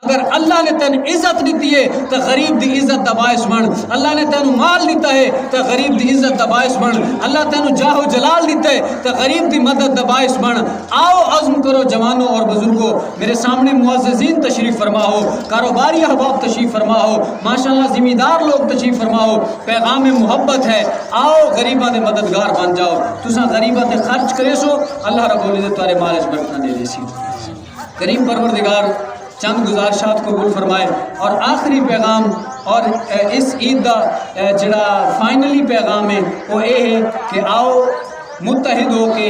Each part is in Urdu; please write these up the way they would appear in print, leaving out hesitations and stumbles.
اگر اللہ نے تین عزت دیتی ہے تو غریب دی عزت دا باعث بن. اللہ نے تینوں مال دیتا ہے تو غریب دی عزت دا باعث بن. اللہ تینوں جاہ و جلال دیتا ہے تو غریب دی مدد دا باعث بن. آؤ عزم کرو جوانوں اور بزرگوں. میرے سامنے معززین تشریف فرما ہو, کاروباری احباب تشریف فرما ہو, ماشاءاللہ زمیندار لوگ تشریف فرما ہو. پیغام محبت ہے, آؤ غریباں دے مددگار بن جاؤ. تساں غریباں تے خرچ کرے سو, اللہ رب العزت تارے مال وچ برکت دے دے سی. کریم پروردگار چند گزارشات قبول فرمائے. اور آخری پیغام اور اس عید کا جڑا فائنلی پیغام ہے وہ یہ ہے کہ آؤ متحد ہو کے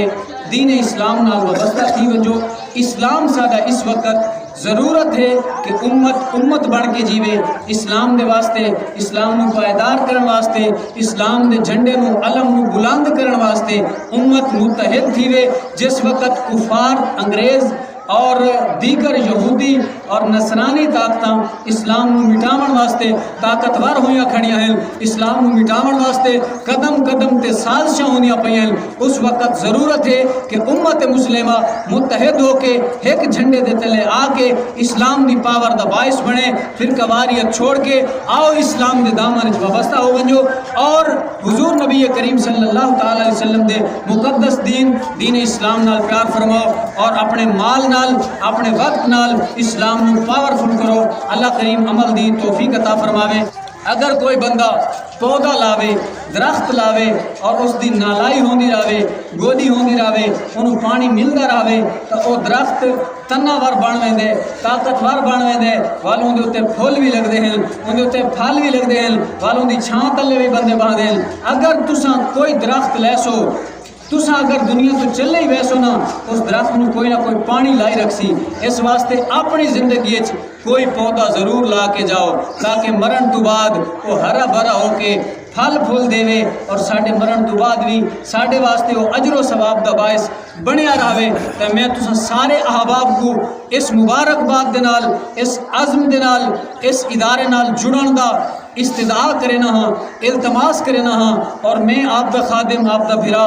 دین اسلام نال وابستہ تھی وجو. اسلام سادہ اس وقت ضرورت ہے کہ امت بن کے جیوے, اسلام دے واسطے, اسلام نو پائیدار کرن واسطے, اسلام دے جھنڈے نو علم نو بلند کرن واسطے امت متحد تھیوے. جس وقت کفار, انگریز اور دیگر یہودی اور نصرانی طاقتاں اسلام نو مٹاون واسطے طاقتور ہوئیاں کھڑیاں ہیں, اسلام نو مٹاون واسطے قدم قدم تے سازشاں ہونیاں پئی ہیں, اس وقت ضرورت ہے کہ امت مسلمہ متحد ہو کے ایک جھنڈے دے تلے آ کے اسلام دی پاور دا باعث بنے. فرقہ واریت چھوڑ کے آؤ اسلام دے دامن وچ وابستہ ہو ونجو اور حضور نبی کریم صلی اللہ تعالی علیہ وسلم دے مقدس دین اسلام نال پیار فرماؤ اور اپنے مال اپنے وقت نال اسلام نو پاورفل کرو. اللہ کریم عمل دی توفیق عطا فرماوے. اگر کوئی بندہ پودا لاوے, درخت لاوے اور اس دی نالائی ہوندی راوے, گودی ہوندی راوے, انہوں پانی ملدا راوے تو وہ درخت تناور بن ویندے, طاقتور بن ویندے, والوں دے اوتے پھول بھی لگدے ہیں, اون دے اوتے پھل بھی لگدے ہیں, والوں دی چھاں تلے بھی بندے باندھے ہیں. اگر تساں کوئی درخت لے سو, تساں اگر دنیا تو چلے ہی ویسو نا, اس درخت نو کوئی نہ کوئی پانی لائی رکھسی. اس واسطے اپنی زندگی کوئی پودا ضرور لا کے جاؤ تاکہ مرن تو بعد وہ ہرا بھرا ہو کے پھل پھول دے اور ساڈے مرن تو بعد بھی ساڈے واسطے وہ اجر و ثواب دا باعث بنیا رہے. تو میں تساں سارے احباب کو اس مبارکباد دے نال, اس عزم دے نال, اس ادارے نال جڑن دا استدعا کرے نہ ہاں, التماس کرے نہ ہاں. اور میں آپ دا خادم, آپ دا بھرا,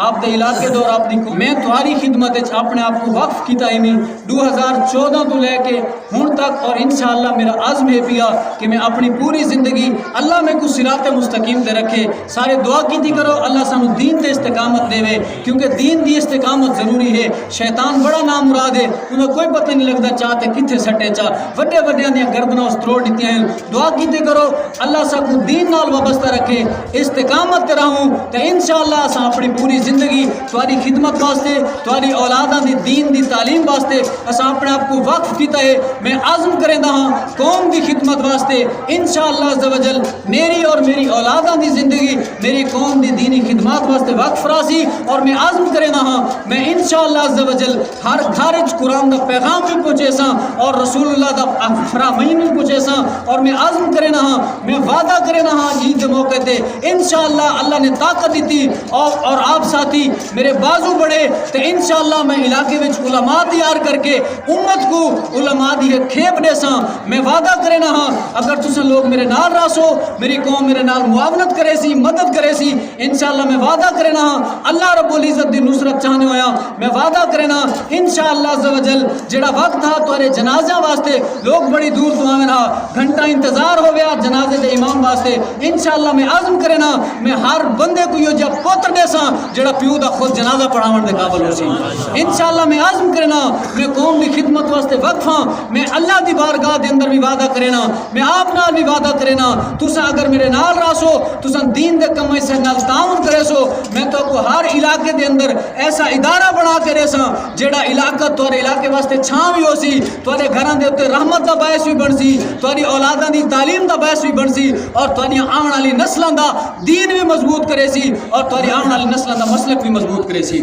آپ دے علاقے دور اپنی میں تمہاری خدمت اپنے آپ کو وقف کیتا ہی نہیں 2014 تو لے کے ہن تک. اور انشاءاللہ میرا عزم ہے پیا کہ میں اپنی پوری زندگی اللہ میں کو صراط مستقیم دے رکھے. سارے دعا کیتی کرو اللہ سانو دین تے استقامت دے وے, کیونکہ دین دی استقامت ضروری ہے. شیطان بڑا نام مراد ہے, انہیں کوئی پتہ نہیں لگتا چاہتے کتنے سٹے چاہ وڈے وڈے دیا گردنوں اس تروڑ دیتی ہیں. دعا کیتے کرو اللہ سا کو دین نال وابستہ رکھے, استقامت تے رہوں تو انشاءاللہ اساں اپنی پوری زندگی تاری خدمت واسطے, تاری اولاداں دی دین دی تعلیم واسطے اساں اپنے آپ کو وقف کیتا ہے. میں عزم کریں دا ہاں قوم دی خدمت واسطے انشاءاللہ عز و جل میری اور میری اولاداں دی زندگی میری قوم دی دینی خدمات واسطے وقف راسی. اور میں عزم کریں دا ہاں میں انشاءاللہ عز و جل ہر گھر وچ قرآن دا پیغام بھی پہنچے ساں اور رسول اللہ دا فرامین بھی پہنچے ساں. اور میں عزم کریں دا ہاں, میں وعدہ کریں دا ہاں عید دے موقع تے انشاءاللہ اللہ نے طاقت دیتی اور آپ ساتھی میرے بازو بڑھے تو انشاءاللہ میں علاقے وچ علماء تیار کر کے امت کو علماء دی کھیپ دے ساں. میں وعدہ کرے نہ ہاں اگر تساں لوگ میرے نال راسو, میری قوم میرے نال معاونت کرے سی, مدد کرے سی, انشاءاللہ میں وعدہ کرے نہ ہاں اللہ رب العزت دی نصرت چاہنے ہویا. میں وعدہ کرے نہ انشاءاللہ عز و جل جڑا وقت تھا تورے جنازہ واسطے لوگ بڑی دور تو آویں رہا, گھنٹہ انتظار ہو گیا جنازے دے امام واسطے. انشاءاللہ میں عزم کرے نہ میں ہر بندے کو یہ جب پوتر دے ساں جڑا پیو دا خود جنازہ پڑھاون دے قابل ہو سی. انشاءاللہ میں عزم کرے نہ میں قوم دی خدمت واسطے وقف ہاں. میں اللہ دی بارگاہ دے اندر بھی وعدہ کرے نہ, میں آپ نال بھی وعدہ کرے نہ تساں اگر میرے نال راسو تساں دین دے کم سے نال تعاون کرے سو میں تو کو ہر علاقے دے اندر ایسا ادارہ بنا کے رہساں جڑا علاقہ تورے علاقے واسطے چھاں بھی ہو سی, تورے گھراں دے اوتے رحمت دا باعث بھی بن سی, تاری اولاداں دی تعلیم دا باعث بھی بن سی, اور تاری آن والی نسلاں دا دین بھی مضبوط کرے سی, اور تاری آن والی نسلاں دا مسلک بھی مضبوط کرے سی.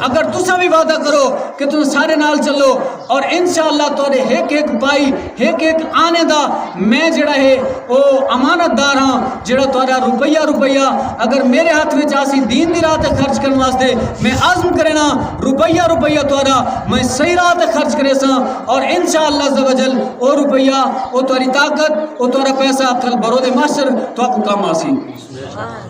اگر تساں بھی وعدہ کرو کہ تم سارے نال چلو اور انشاءاللہ تورے ایک ایک پائی ایک ایک آنے دا میں جڑا ہے او امانت دار ہاں. جڑا تورا روپیہ اگر میرے ہاتھ میں چاسی دین دی راہ تے خرچ کرنے واسطے میں عزم کرے نا روپیہ تورا میں صحیح راہ تے خرچ کرے ساں. اور انشاءاللہ عز و جل او روپیہ او تاری طاقت او تورا پیسہ کل برود محشر تو آپ کو کام آسی.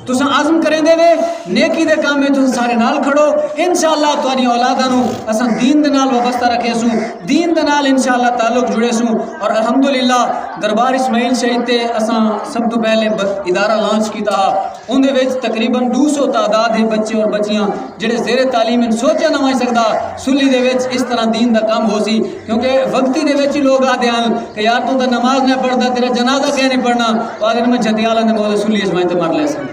تساں عزم کریں دے وے نیکی دے کام میں تساں سارے نال کھڑو انشاءاللہ تہاڈی اولاداں نو اساں دین دے نال وابستہ رکھے سوں دین دے نال انشاءاللہ تعلق جڑے سوں اور الحمدللہ دربار اسماعیل شہید تے اساں سب تو پہلے ادارہ لانچ کیتا اون دے وچ تقریباً 200 تعداد ہے بچے اور بچیاں جڑے زیر تعلیم ان سوچا نہ ہوئی سکدا سلی دے وچ اس طرح دین دا کام ہو سی کیونکہ وقتی دے وچ لوگ آدے ہیں کہ یار تو تے نماز نہ پڑھدا تیرا جنازہ کیا نہیں پڑھنا تو آدھے میں جھتیالا نے مولا سلی اسماعیل تے مر لے سن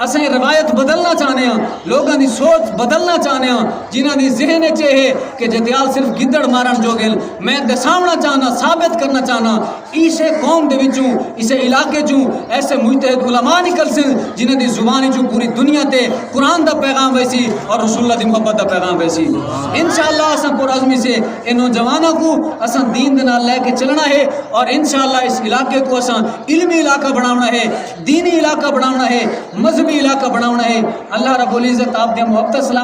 اساں روایت بدلنا چاہنے ہیں لوگاں دی سوچ بدلنا چاہنے ہیں جنہاں دی ذہن چ ہے کہ جتیال صرف گدڑ مارن جو گل میں دساونا چاہنا ثابت کرنا چاہنا اسے قوم دے وچوں اسے علاقے چوں ایسے مجتہد علماء نکل سن جنہاں دی زبان چوں پوری دنیا تے قرآن دا پیغام ویسی اور رسول اللہ دی محبت دا پیغام ویسی انشاءاللہ اساں پر عزمی سے ان نوجوانوں کو اساں دین دے نال لے کے چلنا ہے اور انشاءاللہ اس علاقے کو اساں علمی علاقہ بناونا ہے دینی علاقہ بناونا ہے مذہبی علاقہ بناونا ہے اللہ رب العزت آپ دے محبت سلام